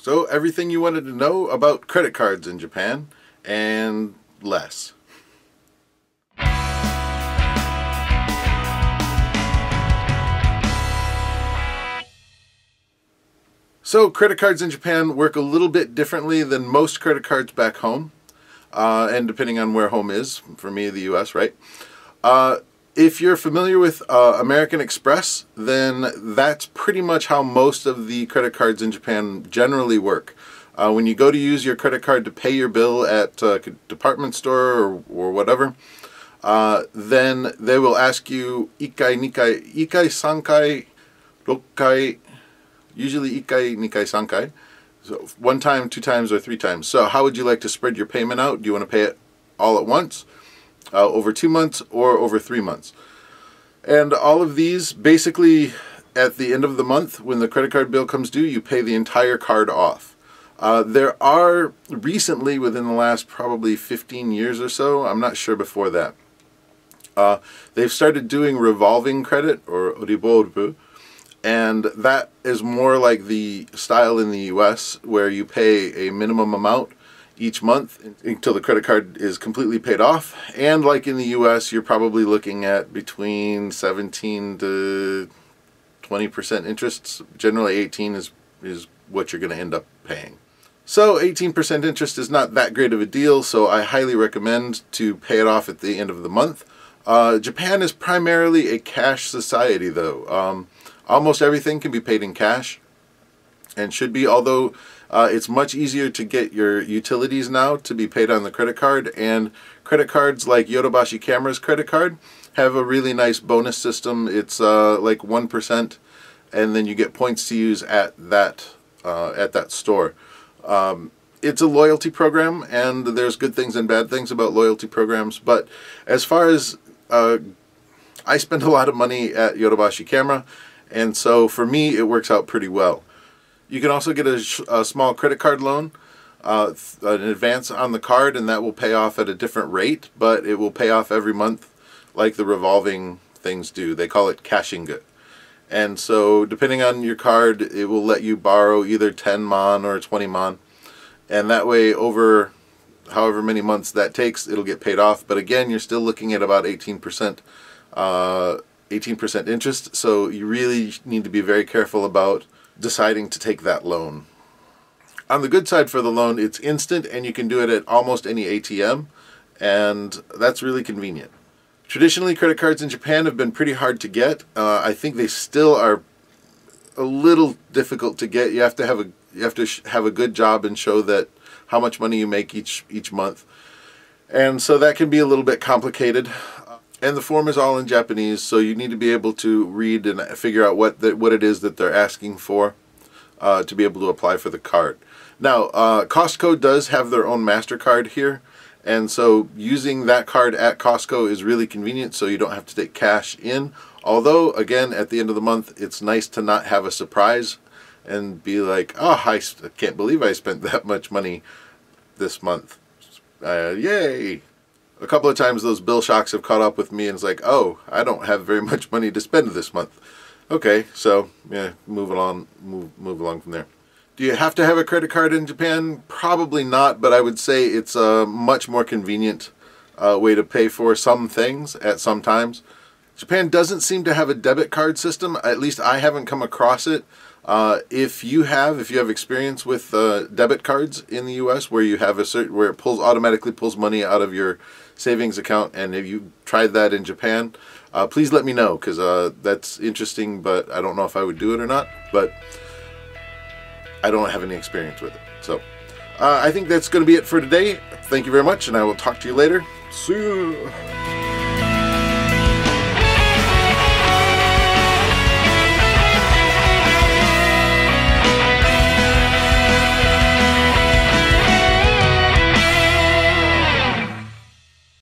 So everything you wanted to know about credit cards in Japan, and less. So credit cards in Japan work a little bit differently than most credit cards back home, and depending on where home is, for me the US, right? If you're familiar with American Express, then that's pretty much how most of the credit cards in Japan generally work. When you go to use your credit card to pay your bill at a department store or whatever, then they will ask you ikkai, nikai, ikkai, sankai, repayment, usually ikkai, nikai, sankai. So 1 time, 2 times, or 3 times. So how would you like to spread your payment out? Do you want to pay it all at once, over 2 months, or over 3 months? And all of these, basically, at the end of the month, when the credit card bill comes due, you pay the entire card off. There are recently, within the last probably 15 years or so, I'm not sure before that, they've started doing revolving credit, or riboru, and that is more like the style in the US, where you pay a minimum amount each month until the credit card is completely paid off. And like in the US, you're probably looking at between 17 to 20% interest. Generally 18 is what you're going to end up paying. So 18% interest is not that great of a deal, so I highly recommend to pay it off at the end of the month. Japan is primarily a cash society though. Almost everything can be paid in cash, and should be, although it's much easier to get your utilities now to be paid on the credit card, and credit cards like Yodobashi Camera's credit card have a really nice bonus system. It's like 1%, and then you get points to use at that store. It's a loyalty program, and there's good things and bad things about loyalty programs, but as far as I spend a lot of money at Yodobashi Camera, and so for me it works out pretty well. You can also get a small credit card loan, an advance on the card, and that will pay off at a different rate, but it will pay off every month like the revolving things do. They call it cashingu. And so depending on your card, it will let you borrow either 10 mon or 20 mon, and that way over however many months that takes, it'll get paid off. But again, you're still looking at about 18% interest, so you really need to be very careful about deciding to take that loan. On the good side for the loan, it's instant and you can do it at almost any ATM, and that's really convenient. Traditionally, credit cards in Japan have been pretty hard to get. I think they still are a little difficult to get. You have to have a good job and show that how much money you make each month, and so that can be a little bit complicated. And the form is all in Japanese, so you need to be able to read and figure out what it is that they're asking for to be able to apply for the card. Now, Costco does have their own MasterCard here, and so using that card at Costco is really convenient, so you don't have to take cash in. Although, again, at the end of the month, it's nice to not have a surprise and be like, oh, I can't believe I spent that much money this month. Yay! A couple of times those bill shocks have caught up with me, and it's like, oh, I don't have very much money to spend this month. Okay, so yeah, move along from there. Do you have to have a credit card in Japan? Probably not, but I would say it's a much more convenient way to pay for some things at some times. Japan doesn't seem to have a debit card system. At least I haven't come across it. If you have experience with debit cards in the U.S. where you have where it automatically pulls money out of your savings account, and if you tried that in Japan, please let me know, because that's interesting, but I don't know if I would do it or not, but I don't have any experience with it. So I think that's going to be it for today. Thank you very much, and I will talk to you later. See you.